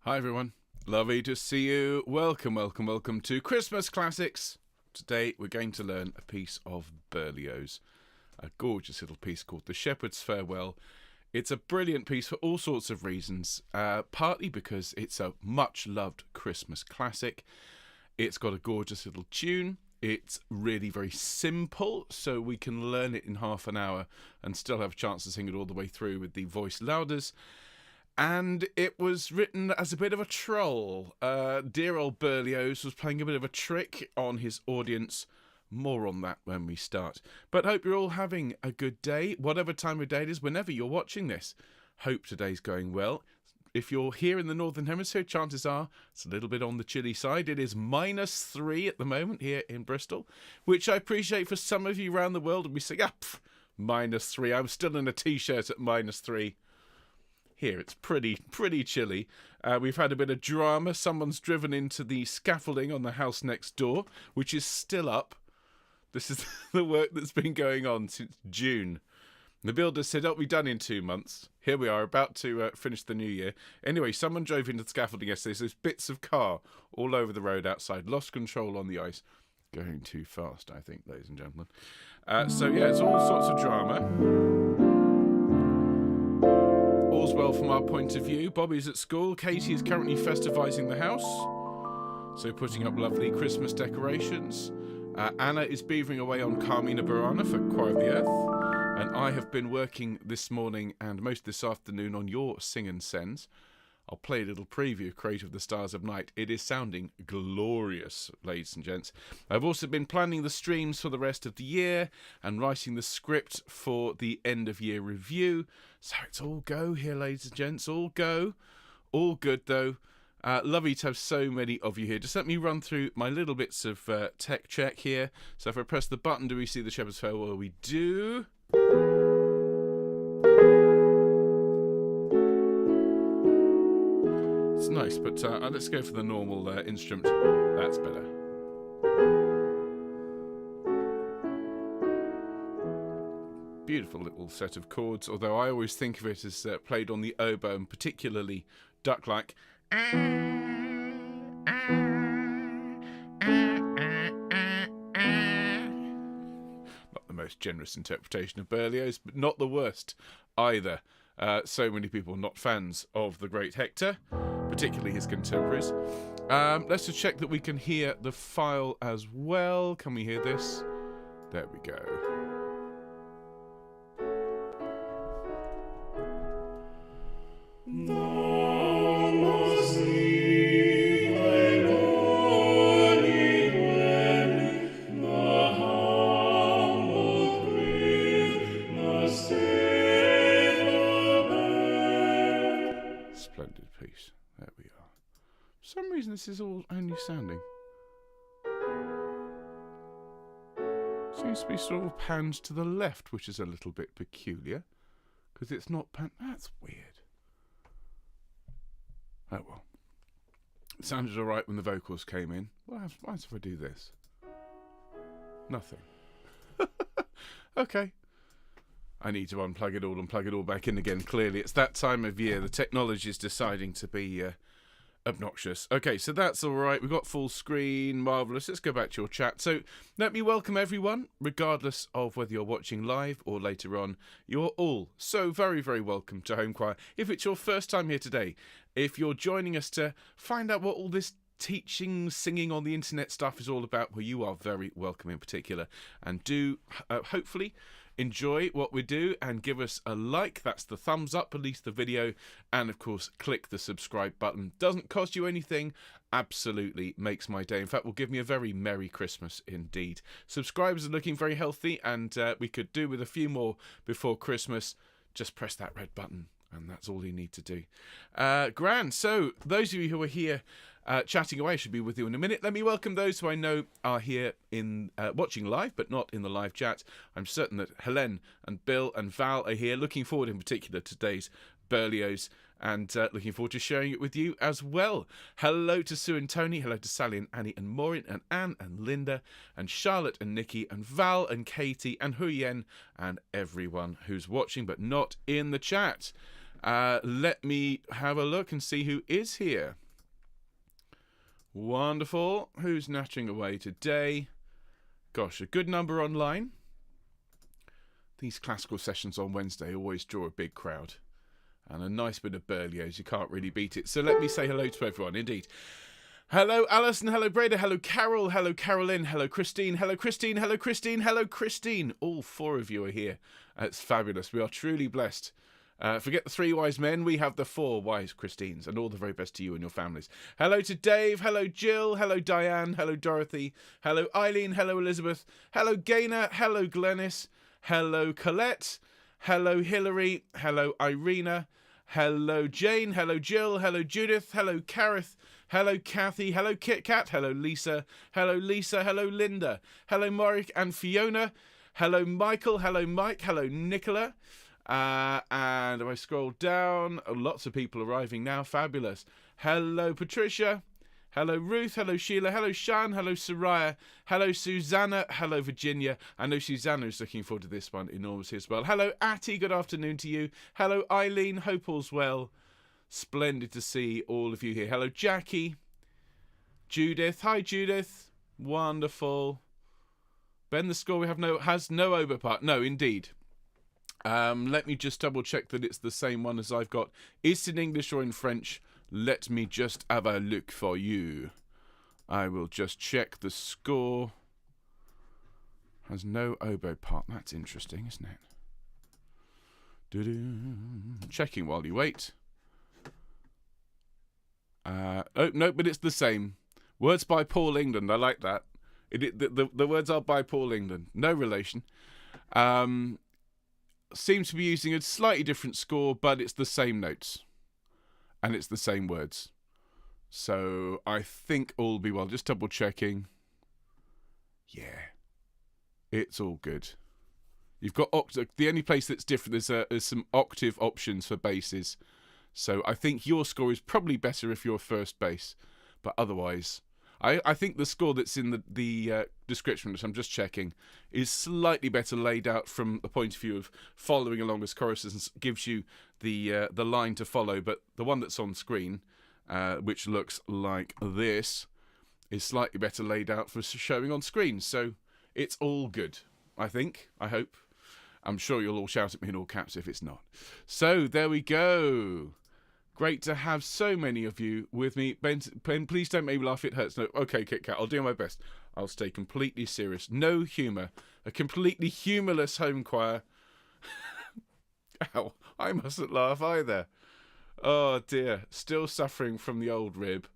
Hi everyone, lovely to see you. Welcome to Christmas Classics. Today we're going to learn a piece of Berlioz, a gorgeous little piece called The Shepherd's Farewell. It's a brilliant piece for all sorts of reasons, partly because it's a much loved Christmas classic. It's got a gorgeous little tune. It's really very simple, so we can learn it in half an hour and still have a chance to sing it all the way through with the voice louders. And it was written as a bit of a troll. Dear old Berlioz was playing a bit of a trick on his audience. More on that when we start. But hope you're all having a good day, whatever time of day it is, whenever you're watching this. Hope today's going well. If you're here in the Northern Hemisphere, chances are it's a little bit on the chilly side. It is -3 at the moment here in Bristol, which I appreciate for some of you around the world. And we say, -3. I'm still in a t-shirt at -3. Here, it's pretty chilly. We've had a bit of drama. Someone's driven into the scaffolding on the house next door, which is still up. This is the work that's been going on since June. The builder said, it'll be done in 2 months. Here we are, about to finish the new year. Anyway, someone drove into the scaffolding yesterday. So there's bits of car all over the road outside. Lost control on the ice. Going too fast, I think, ladies and gentlemen. So, yeah, it's all sorts of drama. All's well from our point of view. Bobby's at school. Katie is currently festivising the house, so putting up lovely Christmas decorations. Anna is beavering away on Carmina Burana for Choir of the Earth, and I have been working this morning and most this afternoon on your Sing and Sends. I'll play a little preview of Creative the Stars of Night. It is sounding glorious, ladies and gents. I've also been planning the streams for the rest of the year and writing the script for the end-of-year review. So it's all go here, ladies and gents, all go. All good, though. Lovely to have so many of you here. Just let me run through my little bits of tech check here. So if I press the button, do we see the Shepherd's Farewell? We do. It's nice, but let's go for the normal instrument. That's better. Beautiful little set of chords, although I always think of it as played on the oboe, and particularly duck-like. Not the most generous interpretation of Berlioz, but not the worst either. So many people not fans of the great Hector, particularly his contemporaries. Let's just check that we can hear the file as well. Can we hear this? There we go. Splendid piece. There we are. For some reason this is all only sounding. Seems to be sort of panned to the left, which is a little bit peculiar. Because it's not panned. That's weird. Oh well. It sounded alright when the vocals came in. What happens if I do this? Nothing. Okay. I need to unplug it all and plug it all back in again. Clearly, it's that time of year. The technology is deciding to be obnoxious. Okay, so that's all right. We've got full screen. Marvellous. Let's go back to your chat. So let me welcome everyone, regardless of whether you're watching live or later on. You're all so very, very welcome to Homechoir. If it's your first time here today, if you're joining us to find out what all this teaching, singing on the internet stuff is all about, well, you are very welcome in particular. And do, hopefully, enjoy what we do and give us a like. That's the thumbs up, at least the video, and of course click the subscribe button. Doesn't cost you anything, absolutely makes my day. In fact, will give me a very Merry Christmas indeed. Subscribers are looking very healthy, and we could do with a few more before Christmas. Just press that red button and that's all you need to do. Grand. So those of you who are here chatting away, should be with you in a minute. Let me welcome those who I know are here in watching live, but not in the live chat. I'm certain that Helen and Bill and Val are here, looking forward in particular to today's Berlioz, and looking forward to sharing it with you as well. Hello to Sue and Tony, hello to Sally and Annie and Maureen and Anne and Linda and Charlotte and Nikki and Val and Katie and Huyen and everyone who's watching but not in the chat. Let me have a look and see who is here. Wonderful. Who's nattering away today? Gosh, a good number online. These classical sessions on Wednesday always draw a big crowd. And a nice bit of Berlioz. You can't really beat it. So let me say hello to everyone, indeed. Hello, Alison. Hello, Breda. Hello, Carol. Hello, Carolyn. Hello, Christine. Hello, Christine. Hello, Christine. Hello, Christine. All 4 of you are here. It's fabulous. We are truly blessed. Forget the 3 wise men. We have the 4 wise Christines. And all the very best to you and your families. Hello to Dave. Hello, Jill. Hello, Diane. Hello, Dorothy. Hello, Eileen. Hello, Elizabeth. Hello, Gaynor. Hello, Glennis. Hello, Colette. Hello, Hilary. Hello, Irina. Hello, Jane. Hello, Jill. Hello, Judith. Hello, Kareth. Hello, Kathy. Hello, Kit Kat. Hello, Lisa. Hello, Lisa. Hello, Linda. Hello, Morik and Fiona. Hello, Michael. Hello, Mike. Hello, Nicola. And if I scroll down, lots of people arriving now. Fabulous. Hello, Patricia. Hello, Ruth. Hello, Sheila. Hello, Shan. Hello, Soraya. Hello, Susanna. Hello, Virginia. I know Susanna's looking forward to this one enormously as well. Hello, Atty. Good afternoon to you. Hello, Eileen. Hope all's well. Splendid to see all of you here. Hello, Jackie. Judith. Hi, Judith. Wonderful. Ben, the score we have has no Oberpart. No, indeed. Let me just double check that it's the same one as I've got. Is it in English or in French? Let me just have a look for you. I will just check the score. Has no oboe part. That's interesting, isn't it? Doo-doo. Checking while you wait. Oh, no, but it's the same. Words by Paul England. I like that. The words are by Paul England. No relation. Seems to be using a slightly different score, but it's the same notes. And it's the same words. So I think all will be well. Just double checking. Yeah. It's all good. You've got octave. The only place that's different is some octave options for basses. So I think your score is probably better if you're first bass. But otherwise, I think the score that's in the description, which I'm just checking, is slightly better laid out from the point of view of following along as choruses and gives you the line to follow. But the one that's on screen, which looks like this, is slightly better laid out for showing on screen. So it's all good, I think. I hope. I'm sure you'll all shout at me in all caps if it's not. So there we go. Great to have so many of you with me. Ben, please don't make me laugh. It hurts. No, okay, Kit Kat, I'll do my best. I'll stay completely serious. No humour. A completely humourless home choir. Ow, I mustn't laugh either. Oh, dear. Still suffering from the old rib.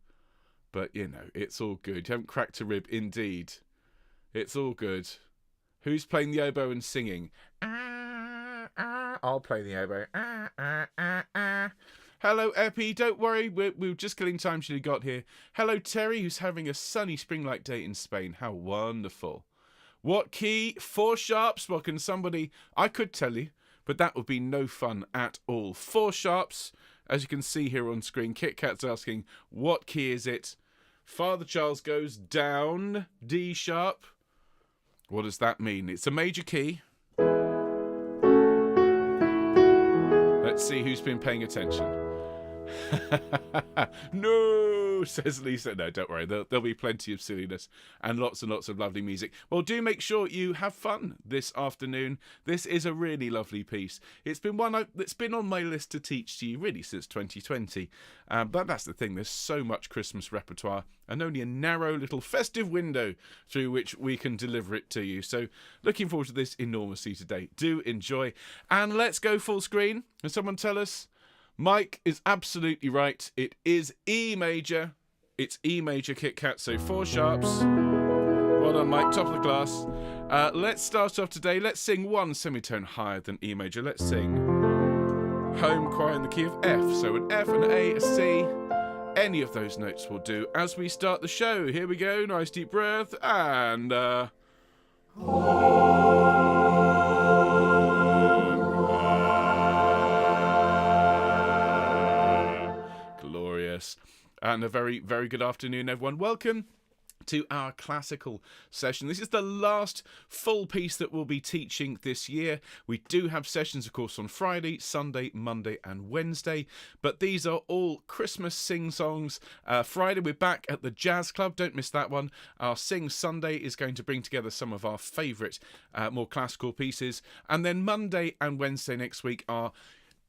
But, you know, it's all good. You haven't cracked a rib, indeed. It's all good. Who's playing the oboe and singing? I'll play the oboe. Hello, Epi. Don't worry. We were just killing time till you got here. Hello, Terry, who's having a sunny spring-like day in Spain. How wonderful. What key? 4 sharps? Well, can somebody... I could tell you, but that would be no fun at all. 4 sharps, as you can see here on screen. Kit Kat's asking, what key is it? Father Charles goes down, D sharp. What does that mean? It's a major key. Let's see who's been paying attention. No, says Lisa. No, don't worry. There'll be plenty of silliness and lots of lovely music. Well, do make sure you have fun this afternoon. This is a really lovely piece. It's been one that's been on my list to teach to you really since 2020. But that's the thing. There's so much Christmas repertoire and only a narrow little festive window through which we can deliver it to you. So looking forward to this enormously today. Do enjoy. And let's go full screen. Can someone tell us? Mike is absolutely right. It is E major. It's E major, Kit Kat, so 4 sharps. Well done, Mike. Top of the class. Let's start off today. Let's sing 1 semitone higher than E major. Let's sing Homechoir in the key of F. So an F, an A, a C. Any of those notes will do. As we start the show, here we go. Nice deep breath. And... glorious. And a very, very good afternoon, everyone. Welcome to our classical session. This is the last full piece that we'll be teaching this year. We do have sessions, of course, on Friday, Sunday, Monday and Wednesday, but these are all Christmas sing-songs. Friday we're back at the Jazz Club, don't miss that one. Our Sing Sunday is going to bring together some of our favourite more classical pieces, and then Monday and Wednesday next week are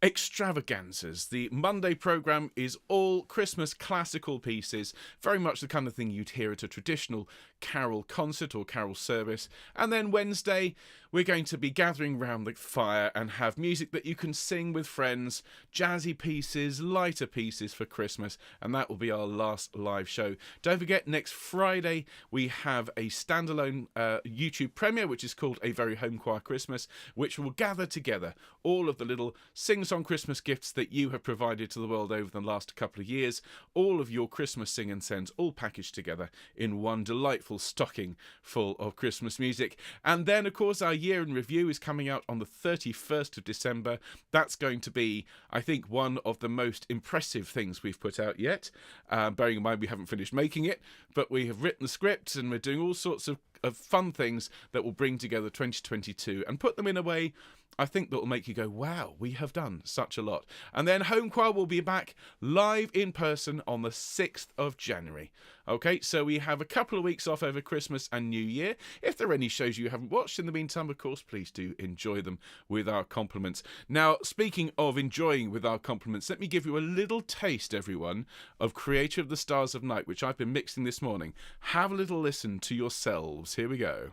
extravaganzas. The Monday programme is all Christmas classical pieces, very much the kind of thing you'd hear at a traditional carol concert or carol service. And then Wednesday, we're going to be gathering round the fire and have music that you can sing with friends, jazzy pieces, lighter pieces for Christmas, and that will be our last live show. Don't forget, next Friday we have a standalone YouTube premiere, which is called A Very Homechoir Christmas, which will gather together all of the little sing-song Christmas gifts that you have provided to the world over the last couple of years, all of your Christmas sing and sends, all packaged together in one delightful stocking full of Christmas music. And then, of course, our year in review is coming out on the 31st of December. That's going to be, I think, one of the most impressive things we've put out yet. Bearing in mind we haven't finished making it, but we have written the scripts and we're doing all sorts of fun things that will bring together 2022 and put them in a way I think that will make you go, wow, we have done such a lot. And then Homechoir will be back live in person on the 6th of January. Okay, so we have a couple of weeks off over Christmas and New Year. If there are any shows you haven't watched in the meantime, of course, please do enjoy them with our compliments. Now, speaking of enjoying with our compliments, let me give you a little taste, everyone, of Creator of the Stars of Night, which I've been mixing this morning. Have a little listen to yourselves. Here we go.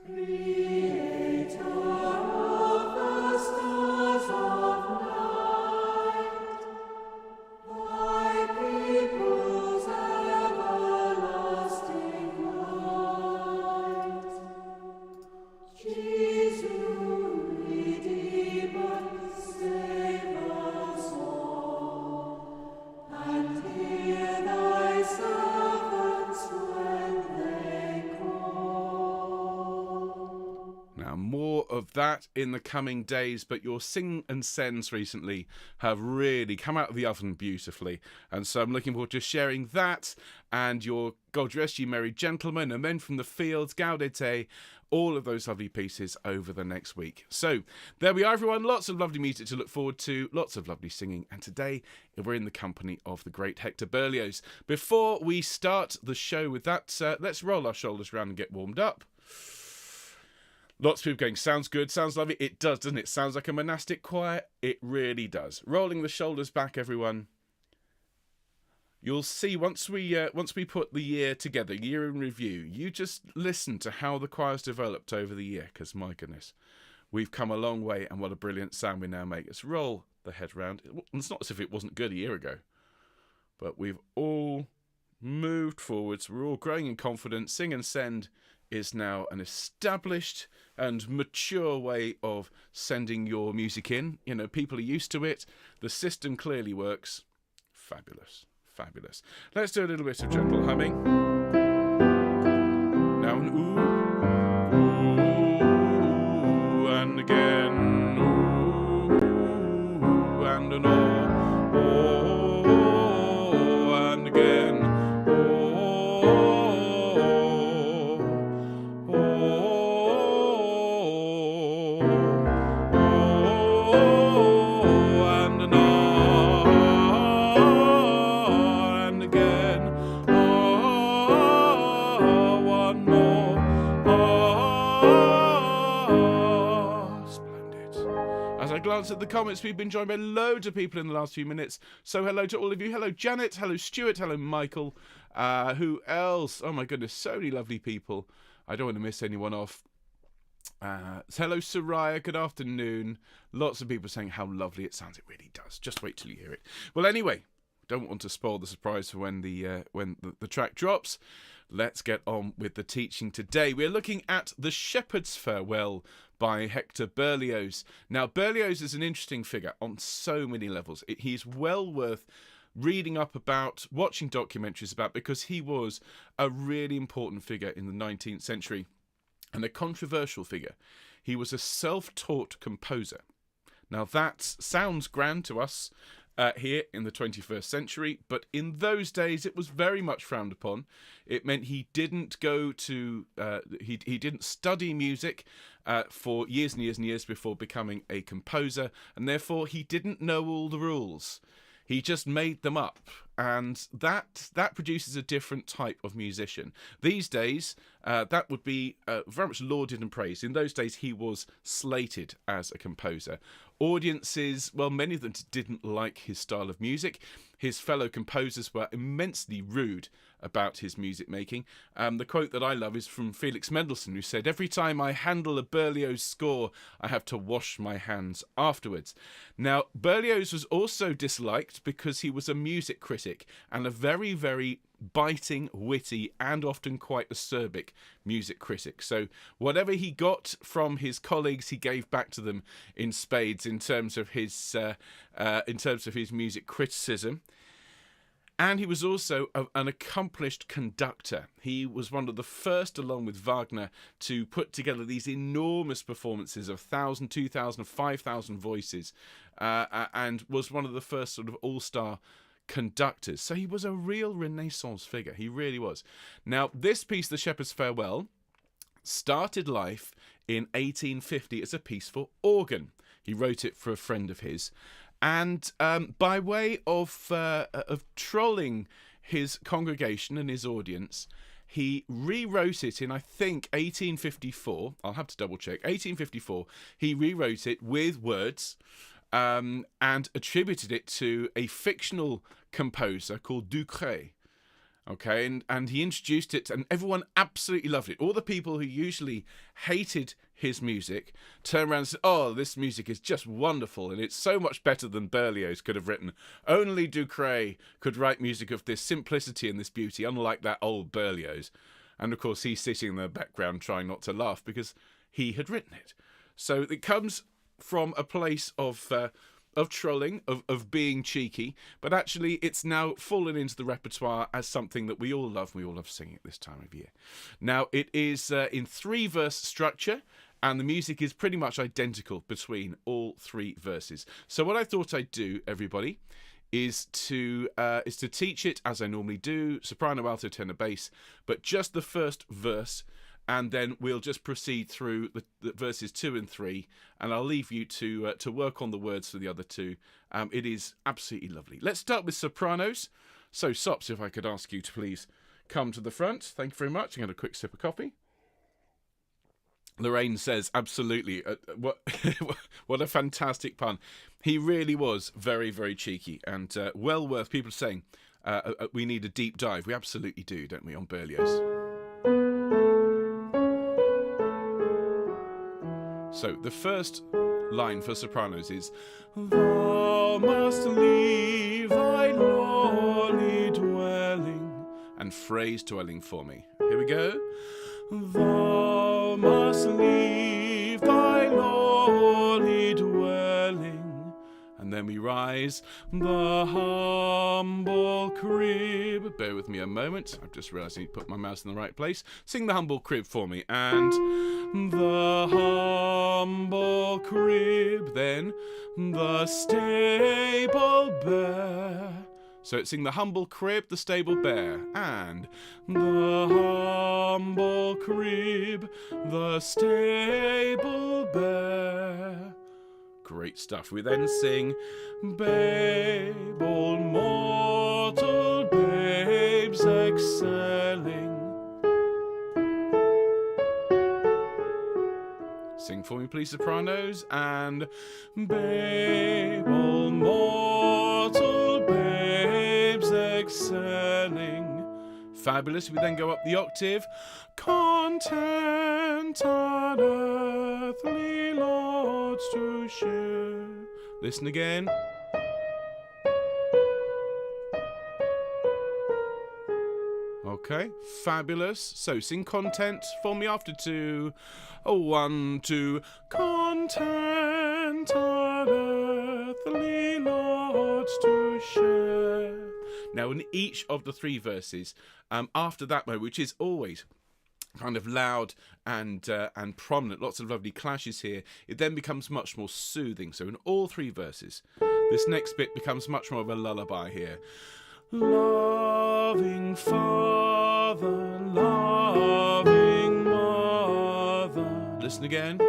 Creator of the stars of night, thy people's everlasting light. Jesus, Redeemer, save us all, and hear thy servants when they call. Now, more of that in the coming days, but your sing and sends recently have really come out of the oven beautifully, and so I'm looking forward to sharing that and your God Rest Ye Merry Gentlemen and Men from the Fields, Gaudete, all of those lovely pieces over the next week. So there we are, everyone. Lots of lovely music to look forward to, lots of lovely singing, and today we're in the company of the great Hector Berlioz. Before we start the show with that, let's roll our shoulders around and get warmed up. Lots of people going, sounds good, sounds lovely. It does, doesn't it? Sounds like a monastic choir. It really does. Rolling the shoulders back, everyone. You'll see once we put the year together, year in review, you just listen to how the choir's developed over the year, because my goodness, we've come a long way, and what a brilliant sound we now make. Let's roll the head round. It's not as if it wasn't good a year ago, but we've all moved forwards. We're all growing in confidence. Sing and Send is now an established and mature way of sending your music in. You know, people are used to it. The system clearly works. Fabulous. Fabulous. Let's do a little bit of gentle humming. Now an ooh, ooh, and again, ooh, and an oh, and again, glance at the comments. We've been joined by loads of people in the last few minutes, so hello to all of you. Hello Janet, hello Stuart, hello Michael, who else? Oh my goodness, so many lovely people. I don't want to miss anyone off. Hello Soraya, good afternoon. Lots of people saying how lovely it sounds. It really does. Just wait till you hear it. Well, anyway, don't want to spoil the surprise for when the track drops. Let's get on with the teaching today. We're looking at The Shepherd's Farewell by Hector Berlioz. Now, Berlioz is an interesting figure on so many levels. He's well worth reading up about, watching documentaries about, because he was a really important figure in the 19th century and a controversial figure. He was a self-taught composer. Now, that sounds grand to us here in the 21st century, but in those days it was very much frowned upon. It meant he didn't go to he didn't study music for years and years and years before becoming a composer, and therefore he didn't know all the rules. He just made them up, and that produces a different type of musician. These days, that would be very much lauded and praised. In those days, he was slated as a composer. Audiences, well, many of them didn't like his style of music. His fellow composers were immensely rude about his music making. The quote that I love is from Felix Mendelssohn, who said, "Every time I handle a Berlioz score, I have to wash my hands afterwards." Now, Berlioz was also disliked because he was a music critic and a very, very biting, witty, and often quite acerbic music critic. So whatever he got from his colleagues, he gave back to them in spades in terms of his music criticism. And he was also an accomplished conductor. He was one of the first, along with Wagner, to put together these enormous performances of 1,000, 2,000, 5,000 voices, and was one of the first sort of all-star conductors. So he was a real Renaissance figure. He really was. Now, this piece, The Shepherd's Farewell, started life in 1850 as a piece for organ. He wrote it for a friend of his. And by way of trolling his congregation and his audience, he rewrote it in, I think, 1854. I'll have to double check. 1854. He rewrote it with words and attributed it to a fictional composer called Ducret. Okay, and he introduced it, and everyone absolutely loved it. All the people who usually hated his music turned around and said, "Oh, this music is just wonderful, and it's so much better than Berlioz could have written. Only Ducret could write music of this simplicity and this beauty, unlike that old Berlioz." And of course, he's sitting in the background trying not to laugh because he had written it. So it comes from a place of trolling, of being cheeky, but actually it's now fallen into the repertoire as something that we all love. We all love singing at this time of year. Now, it is in 3-verse structure, and the music is pretty much identical between all 3 verses. So what I thought I'd do, everybody, is to teach it as I normally do, soprano, alto, tenor, bass, but just the first verse, and then we'll just proceed through the verses 2 and 3, and I'll leave you to work on the words for the other 2. It is absolutely lovely. Let's start with sopranos. So, Sops, if I could ask you to please come to the front. Thank you very much. I'm going to have a quick sip of coffee. Lorraine says, absolutely. What a fantastic pun. He really was very, very cheeky, and well worth people saying we need a deep dive. We absolutely do, don't we, on Berlioz? So the first line for sopranos is, "Thou must leave thy lowly dwelling," and phrase dwelling for me. Here we go. "Thou must leave thy lowly dwelling," and then we rise, "the humble crib." Bear with me a moment. I've just realised I need to put my mouse in the right place. Sing "the humble crib" for me. And "the humble crib." Then "the stable bare." So it's sing "the humble crib, the stable bare," and "the humble crib, the stable bare." Great stuff. We then sing "babe, all mortal babes excelling." Sing for me, please, sopranos. And "babe, all mortal babes excelling." Fabulous. We then go up the octave. "Content on earthly lords to share." Listen again. Okay, fabulous. So sing "content" for me after 2. 1, 2. "Content on earthly lords to share." Now, in each of the 3 verses, after that mode, which is always kind of loud and prominent, lots of lovely clashes here, it then becomes much more soothing. So in all 3 verses, This next bit becomes much more of a lullaby here. Loving Father, loving Mother. Listen again.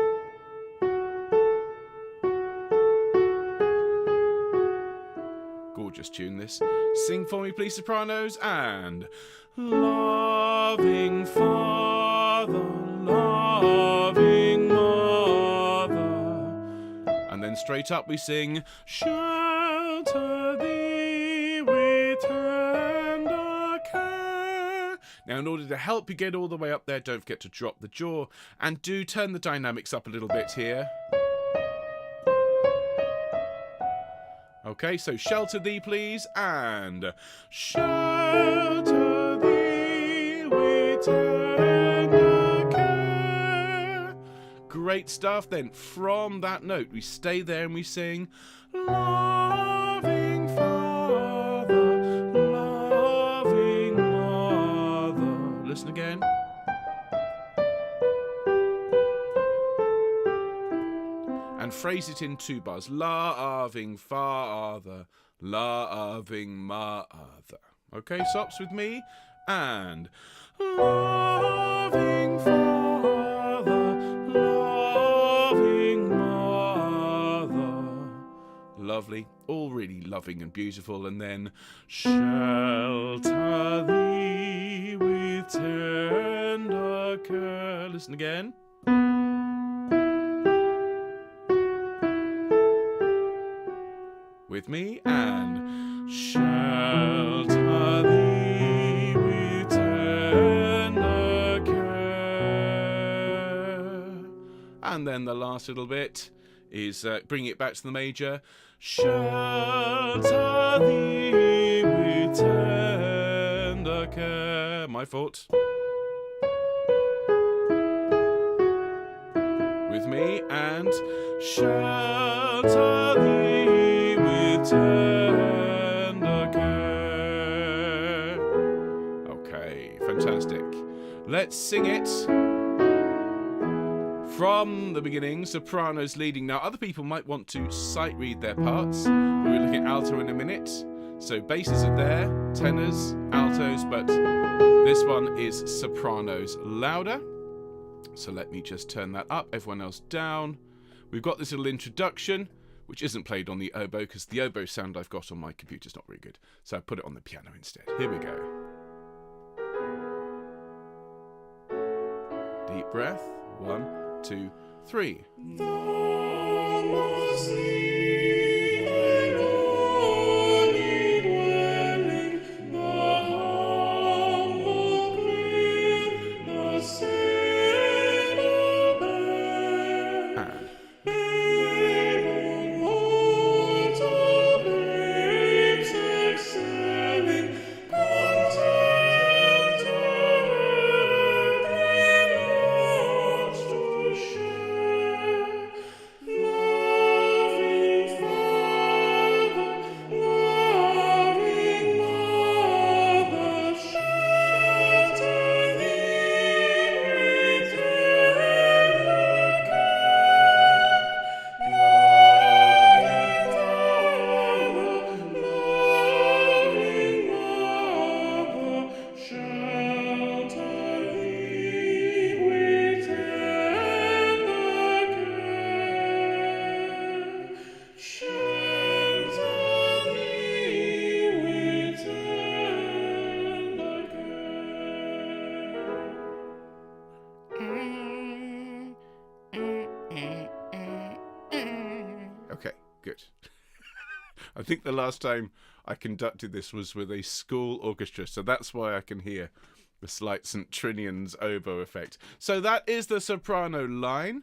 Gorgeous tune this. Sing for me please, sopranos, and loving Father, loving Mother. And then straight up we sing, shelter thee with tender care. Now in order to help you get all the way up there, don't forget to drop the jaw, and do turn the dynamics up a little bit here. Okay, so shelter thee please, and shelter thee with tender care. Great stuff. Then from that note we stay there and we sing, loving Father, loving Mother. Listen again. And phrase it in 2 bars. Loving Father, loving Mother. Okay, stops with me. And loving Father, loving Mother. Lovely. All really loving and beautiful. And then shelter thee with tender care. Listen again. With me, and shelter thee with tender care. And then the last little bit is bring it back to the major. Shelter thee with tender care. My fault. With me, and shelter thee tender care. Okay, fantastic. Let's sing it from the beginning. Sopranos leading. Now, other people might want to sight read their parts. We'll look at alto in a minute. So basses are there, tenors, altos, but this one is sopranos louder. So let me just turn that up, everyone else down. We've got this little introduction, which isn't played on the oboe, because the oboe sound I've got on my computer is not very good. So I put it on the piano instead. Here we go. Deep breath. 1, 2, 3. Okay, good. I think the last time I conducted this was with a school orchestra, so that's why I can hear the slight St. Trinian's oboe effect. So that is the soprano line.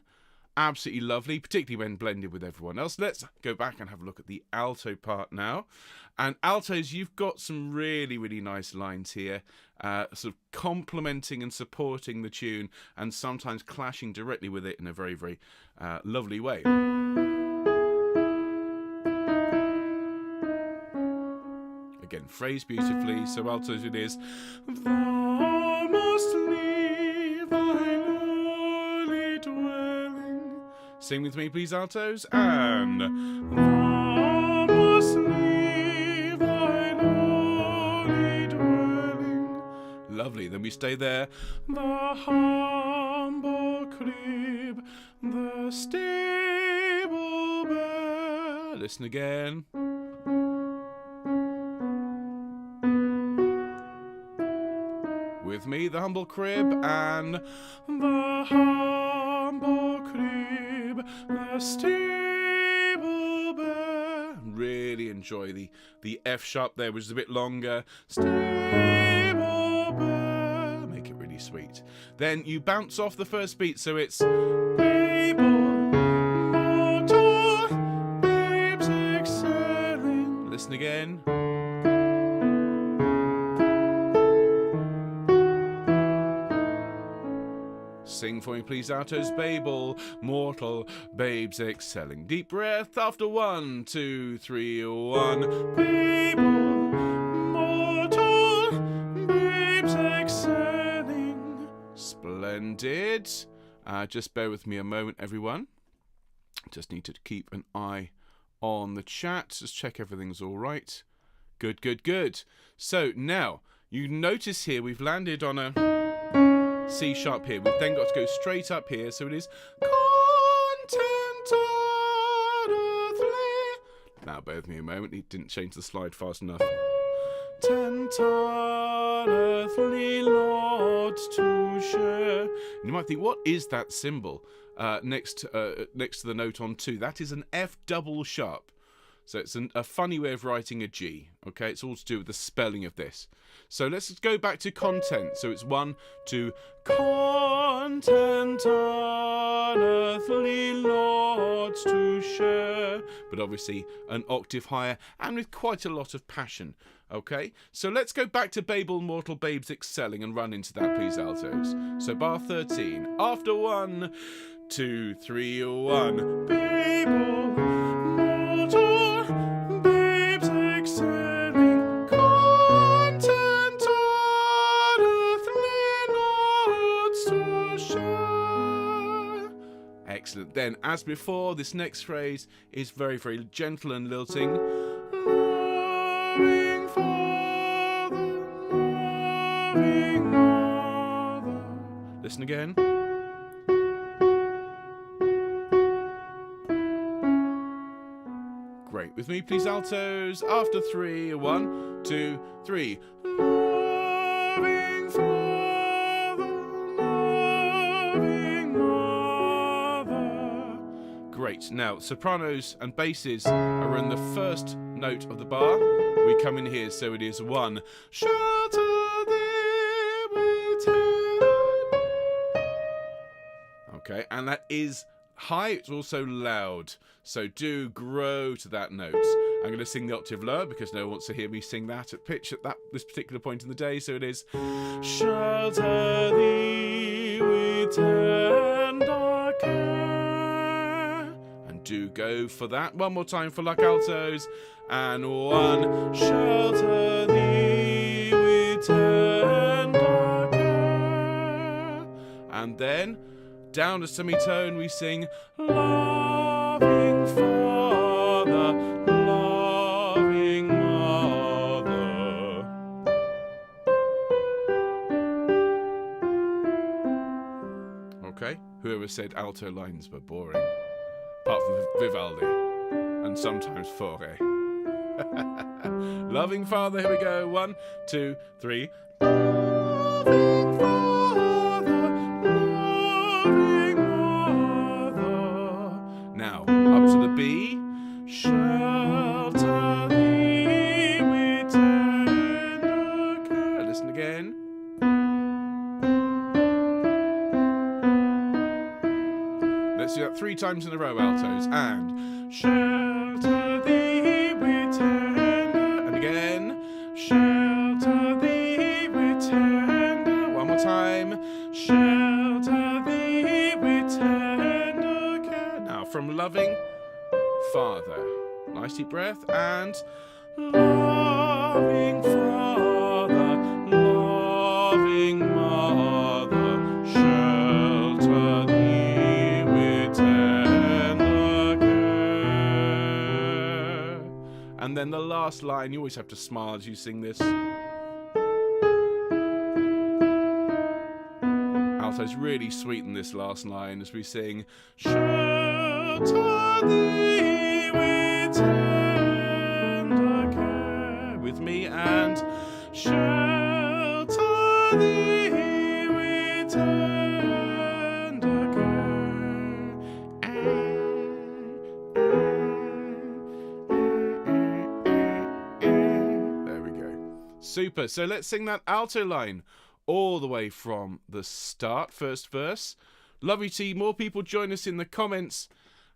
Absolutely lovely, particularly when blended with everyone else. Let's go back and have a look at the alto part now. And altos, you've got some really, really nice lines here, sort of complementing and supporting the tune, and sometimes clashing directly with it in a very, very lovely way. Again, phrased beautifully, so altos it is. Thou must leave thy lowly dwelling. Sing with me, please, altos. And thou Lovely. Then we stay there. The humble crib, the stable bell. Listen again. With me, the humble crib and the humble crib, the stable bell. Really enjoy the F sharp there, which is a bit longer. Stable bell. Make it really sweet. Then you bounce off the first beat, so it's Babel, mortal, babes excelling. Listen again. Sing for me, please, altos. Babel, mortal, babes excelling. Deep breath after 1, 2, 3, 1. Babel, mortal, babes excelling. Splendid. Just bear with me a moment, everyone. Just need to keep an eye on the chat. Just check everything's all right. Good, good, good. So now, you notice here we've landed on a C sharp here. We've then got to go straight up here, so it is content on earthly. Now bear with me a moment, he didn't change the slide fast enough. Tent on earthly lords to share. And you might think, what is that symbol next to the note on 2? That is an F double sharp. So it's a funny way of writing a G, okay? It's all to do with the spelling of this. So let's go back to content. So it's 1, 2, content on earthly lords to share. But obviously an octave higher and with quite a lot of passion, okay? So let's go back to Babel, mortal, babes excelling and run into that, please, altos. So bar 13, after 1, 2, 3, 1. Babel, mortal, babes excelling, content on earthly lords to share. Excellent. Then, as before, this next phrase is very, very gentle and lilting. Loving Father, loving Mother. Listen again. Great. With me, please, altos. After 3, 1, 2, 3. Loving Father, loving Mother. Great. Now, sopranos and basses are in the first note of the bar. We come in here, so it is 1. Shelter thee with heaven. Okay, and that is high, it's also loud, so do grow to that note. I'm going to sing the octave lower because no one wants to hear me sing that at pitch at this particular point in the day, so it is shelter thee with tender care. And do go for that one more time for luck, altos. And 1, shelter thee with tender care. And then down a semitone we sing loving Father, loving Mother. Okay, whoever said alto lines were boring, apart from Vivaldi and sometimes Fauré. Loving Father, here we go. 1, 2, 3. Loving Father, loving Mother. Now, up to the B. Shelter thee with tender care. Listen again. Let's do that 3 times in a row, altos. And shelter thee with tender. And again. Shelter thee with tender. One more time. Shelter thee with tender care. Now, from loving Father. Nice deep breath. And loving Father, loving Mother, shelter thee with tender care. And then the last line, you always have to smile as you sing this. altos really sweeten this last line as we sing Shelter thee with tender care. With me, and shelter thee with tender care. There we go. Super. So let's sing that alto line all the way from the start, first verse. Lovely to see more people join us in the comments.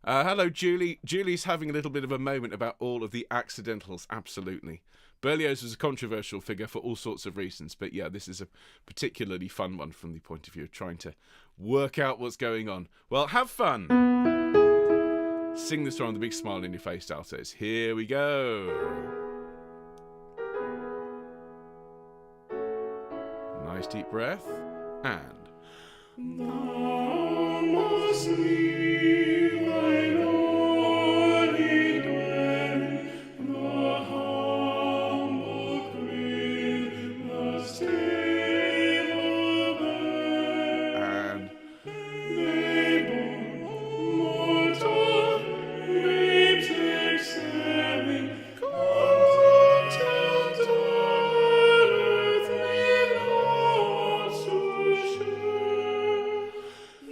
Hello, Julie. Julie's having a little bit of a moment about all of the accidentals, absolutely. Berlioz was a controversial figure for all sorts of reasons, but yeah, this is a particularly fun one from the point of view of trying to work out what's going on. Well, have fun. Sing this one with a big smile on your face, altos. Here we go. Nice deep breath, and thou must leave thy lowly dwelling, the humble crib, the stable bed, and neighbor mortal babes excelling, content on earthly lots to share.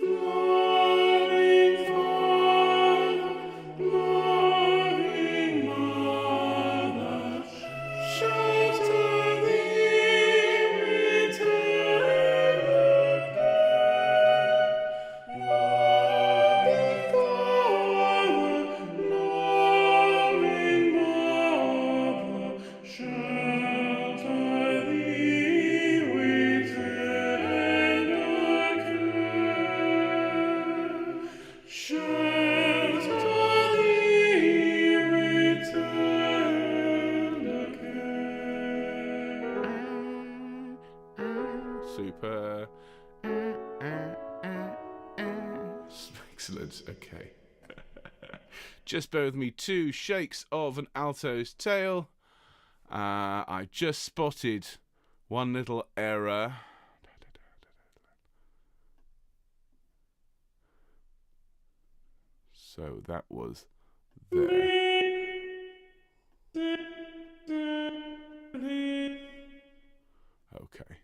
Loving Father, loving Mother, shelter thee with tender care. Loving Father, loving Mother, shelter thee with tender care. Shelter thee with tender care. Super. Excellent. Okay. Just bear with me 2 shakes of an alto's tail. I just spotted one little error. So that was there. Okay.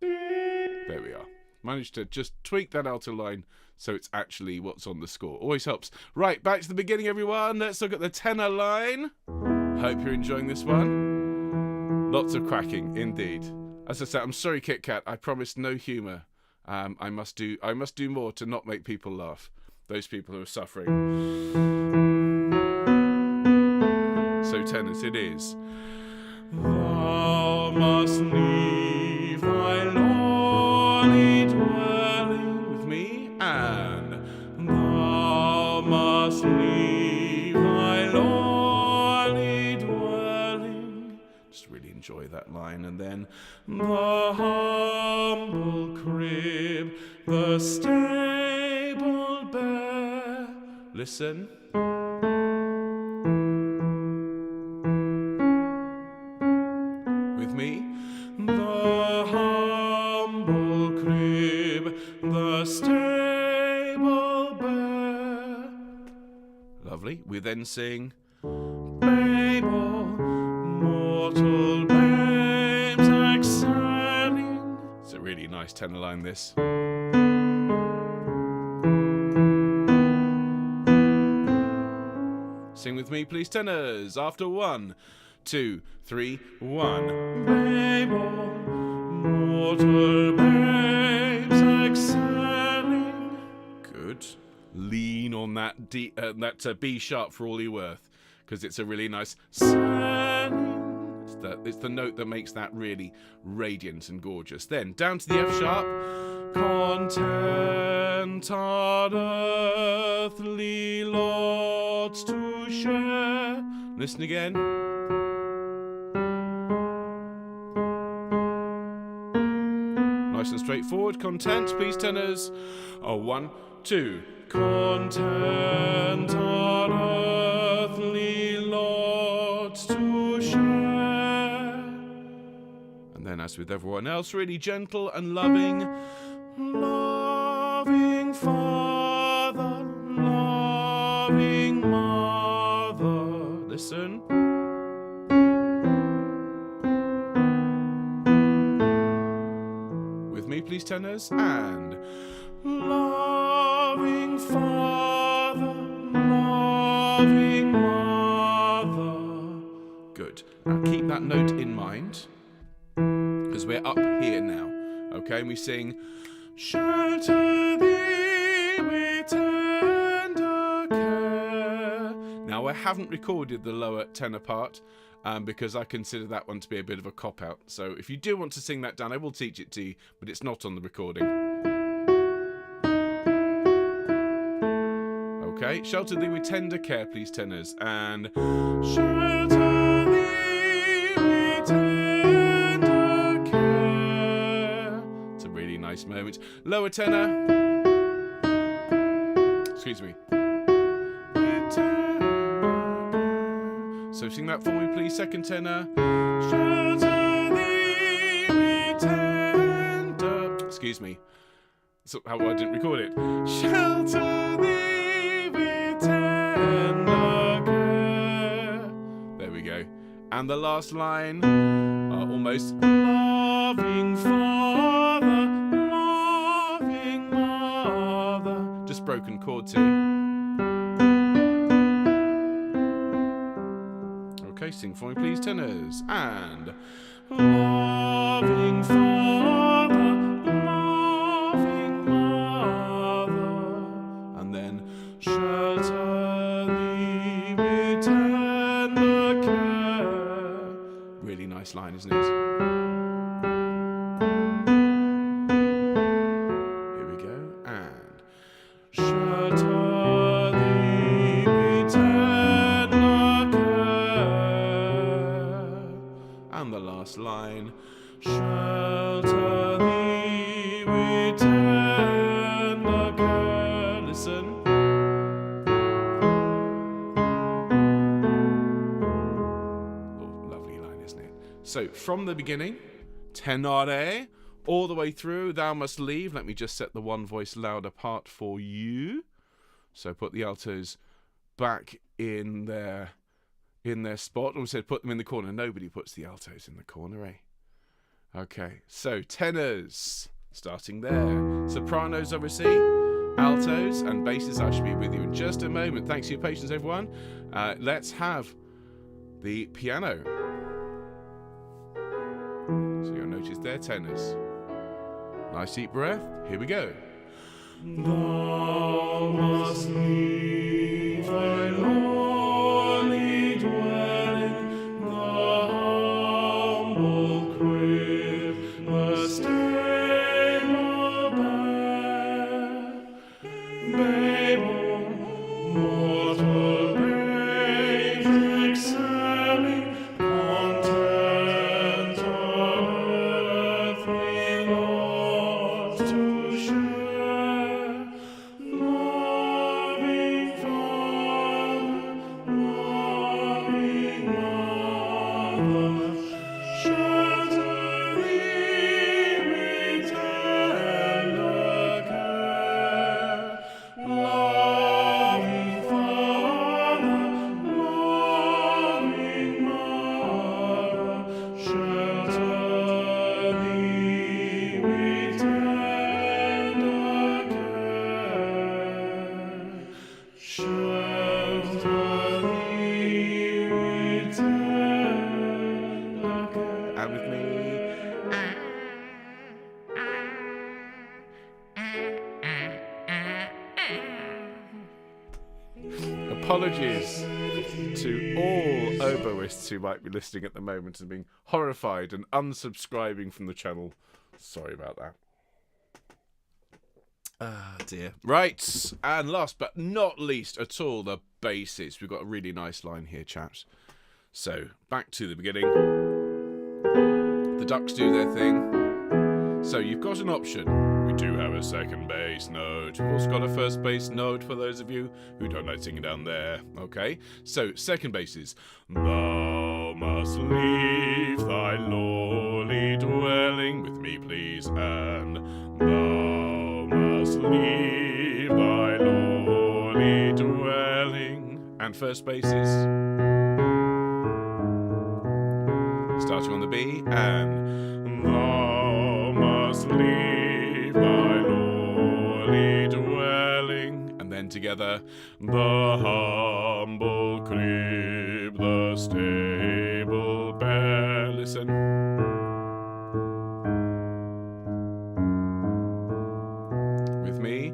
There we are. Managed to just tweak that alto line so it's actually what's on the score. Always helps. Right, back to the beginning, everyone. Let's look at the tenor line. Hope you're enjoying this one. Lots of cracking, indeed. As I said, I'm sorry, Kit Kat. I promised no humour. I must do more to not make people laugh. Those people who are suffering. So tenors it is. Thou must leave thy lowly dwelling, with me, and thou must leave thy lowly dwelling. Just really enjoy that line. And then the humble crib, the stable bare. Listen. With me. The humble crib, the stable bare. Lovely. We then sing Babel, mortal babes excelling. It's a really nice tenor line, this. Sing with me, please, tenors. After 1, 2, 3, 1. Babel, mortal babes excelling. Good. Lean on that B sharp for all you're worth, because it's a really nice selling. It's the note that makes that really radiant and gorgeous. Then down to the F sharp. Content on earthly lots to share. Listen again. Nice and straightforward. Content, please, tenors. 1, 2. Content on earthly lots to share. And then as as with everyone else, really gentle and loving. Loving Father, loving Mother. Listen. With me, please, tenors. And loving Father, loving Mother. Good. Now keep that note in mind, because we're up here now. Okay, and we sing, shelter thee with tender care. Now, I haven't recorded the lower tenor part because I consider that one to be a bit of a cop-out. So if you do want to sing that down, I will teach it to you, but it's not on the recording. Okay, shelter thee with tender care, please, tenors. And shelter thee with tender care. It's a really nice moment. Lower tenor. Excuse me. So sing that for me, please. Second tenor. Shelter thee with tender. Excuse me. So how I didn't record it. Shelter thee with tender care. There we go. And the last line. Almost. Loving Father, loving Mother. Just broken chord too. Okay, sing for me, please, tenors. And loving Father, loving Mother. And then shelter thee with tender care. Really nice line, isn't it? Here we go. And shelter thee with tender care. And the last line, shelter thee with tender care. Listen. Oh, lovely line, isn't it? So, from the beginning, tenore, all the way through, thou must leave. Let me just set the one voice louder part for you. So put the altos back in their spot. I said put them in the corner. Nobody puts the altos in the corner, eh? Okay, so tenors, starting there. Sopranos, obviously, altos, and basses. I shall be with you in just a moment. Thanks for your patience, everyone. Let's have the piano. So you'll notice their tenors. Nice deep breath. Here we go. Thou must leave thy lowly dwelling, the humble crib, the stable bare, babe, mortal babes excelling, content earthly lot to share, loving Father, loving Mother, shelter thee with tender care, loving Father, loving Mother, shelter thee with tender care, shelter thee with tender care. And with me. Apologies to all oboists who might be listening at the moment and being horrified and unsubscribing from the channel. Sorry about that. Ah, dear. Right, and last but not least at all, the basses. We've got a really nice line here, chaps. So, back to the beginning. The ducks do their thing. So, you've got an option. We do have a second bass note. We've also got a first bass note for those of you who don't like singing down there. Okay, so second bass is, thou must leave thy lowly lowly dwelling. With me, please. And thou must leave thy lowly dwelling. And first bases. Starting on the B. And thou must leave thy lowly dwelling. And then together. The humble crib, the stable bear. Listen. With me.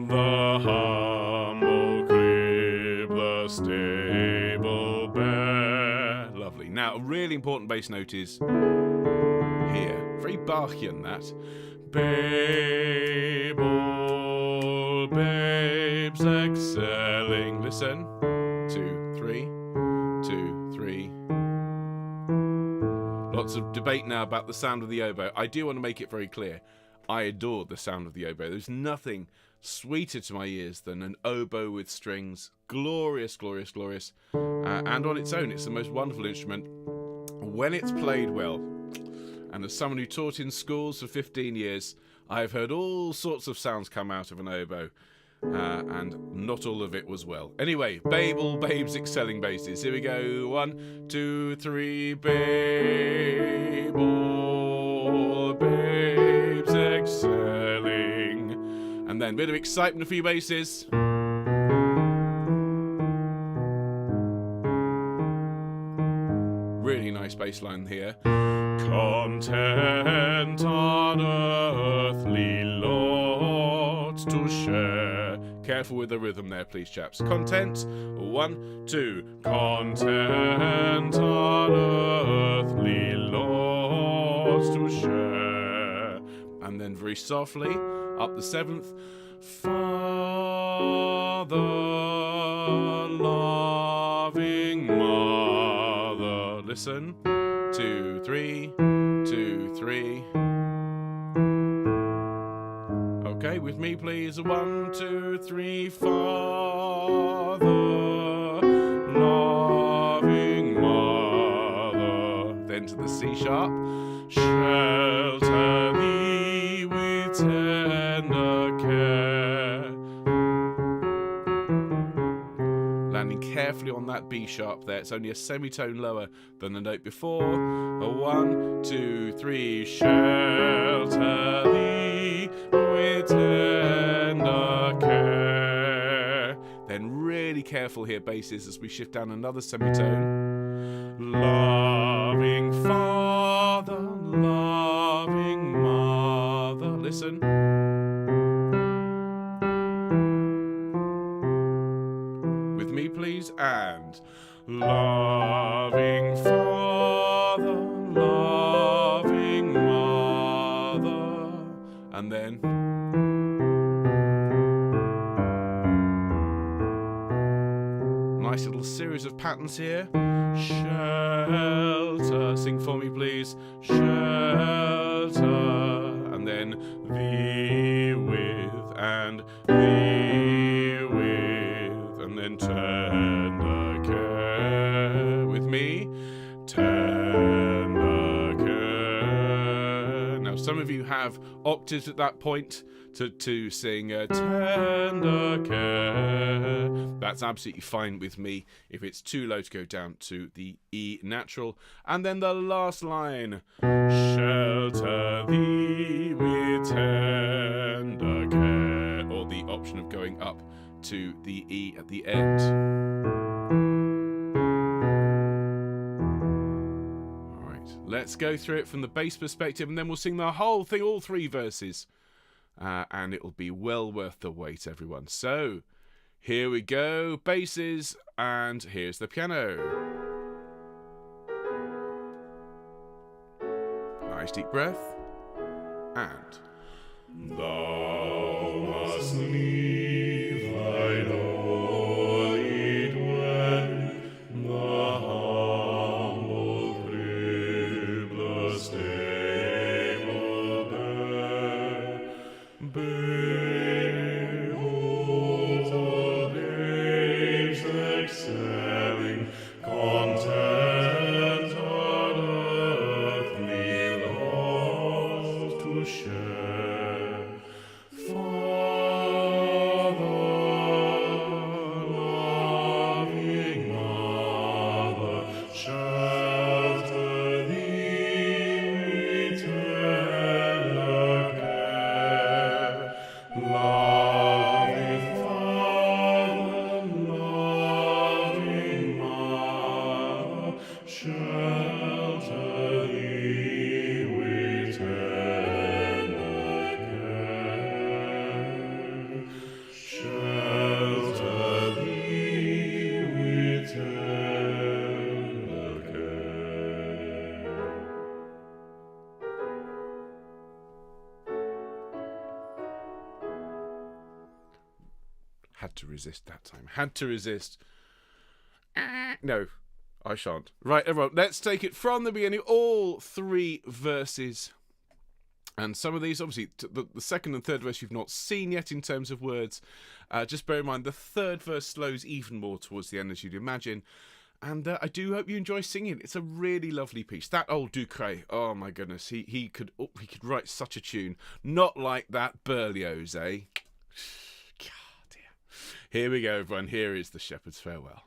The humble crib, the stable bear. Lovely. Now, a really important bass note is here. Very Bachian, that. Babel, babes excelling. Listen. 2, 3, 2, 3. Lots of debate now about the sound of the oboe. I do want to make it very clear. I adore the sound of the oboe. There's nothing sweeter to my ears than an oboe with strings. Glorious, glorious, glorious. And on its own, it's the most wonderful instrument when it's played well. And as someone who taught in schools for 15 years, I've heard all sorts of sounds come out of an oboe. And not all of it was well. Anyway, Babel, babes, excelling basses. Here we go. 1, 2, 3. Babel, babes, excelling. And then a bit of excitement for you basses. Really nice bass line here. Content on earthly lots to share. Careful with the rhythm there, please, chaps. Content. 1, 2. Content on earthly lots to share. And then very softly, up the 7th. Father, loving mother. Listen. 2, 3, 2, 3. Okay, with me, please. 1, 2, 3. Father, loving mother. Then to the C sharp. Shelter thee with tender care. Landing carefully on that B sharp there. It's only a semitone lower than the note before. 1, 2, 3. Shelter thee with tender care. Then really careful here, basses, as we shift down another semitone. Loving father, loving mother. Listen. With me, please. And loving father, loving mother. And then nice little series of patterns here. Shelter, sing for me, please. Shelter, and then thee with, and thee with, and then tender care. With me, tender care. Now, some of you have opted at that point to sing tender care. That's absolutely fine with me if it's too low to go down to the E natural. And then the last line, shelter thee with tender care, or the option of going up to the E at the end. All right, let's go through it from the bass perspective, and then we'll sing the whole thing, all 3 verses. And it'll be well worth the wait, everyone. So, here we go, basses, and here's the piano. Nice deep breath. And thou must leave thy lowly dwelling, the humble crib, the stable bear. Behold, babes excelling, content on earthly to resist that time. Had to resist. No, I shan't. Right, everyone, let's take it from the beginning. All 3 verses. And some of these, obviously, the second and third verse you've not seen yet in terms of words. Just bear in mind, the third verse slows even more towards the end, as you'd imagine. And I do hope you enjoy singing. It's a really lovely piece. That old Ducret, oh my goodness, he could write such a tune. Not like that Berlioz, eh? God, dear. Here we go, everyone. Here is the Shepherd's Farewell.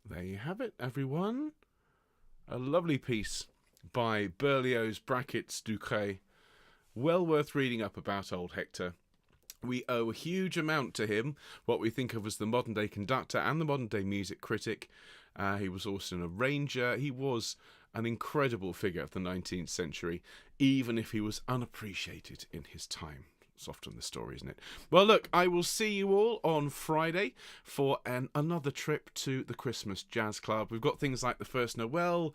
There you have it, everyone. A lovely piece by Berlioz brackets Ducret. Well worth reading up about old Hector. We owe a huge amount to him, what we think of as the modern-day conductor and the modern-day music critic. He was also an arranger. He was an incredible figure of the 19th century, even if he was unappreciated in his time. It's often the story, isn't it? Well, look, I will see you all on Friday for another trip to the Christmas Jazz Club. We've got things like the First Noel,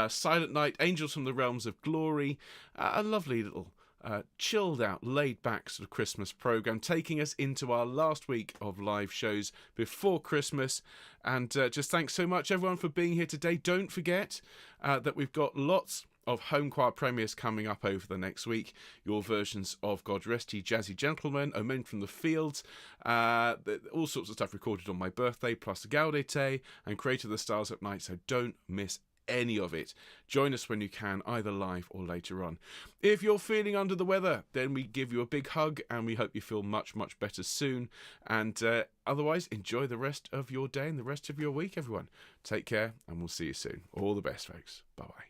Silent Night, Angels from the Realms of Glory, a lovely little chilled out, laid back sort of Christmas programme, taking us into our last week of live shows before Christmas. And just thanks so much, everyone, for being here today. Don't forget that we've got lots of Homechoir premieres coming up over the next week. Your versions of God Rest Ye Jazzy Gentlemen, O Men from the Fields, all sorts of stuff recorded on my birthday, plus Gaudete and Creator of the Stars at Night. So don't miss any of it. Join us when you can, either live or later on. If you're feeling under the weather, then we give you a big hug and we hope you feel much, much better soon. And otherwise, enjoy the rest of your day and the rest of your week, everyone. Take care and we'll see you soon. All the best, folks. Bye-bye.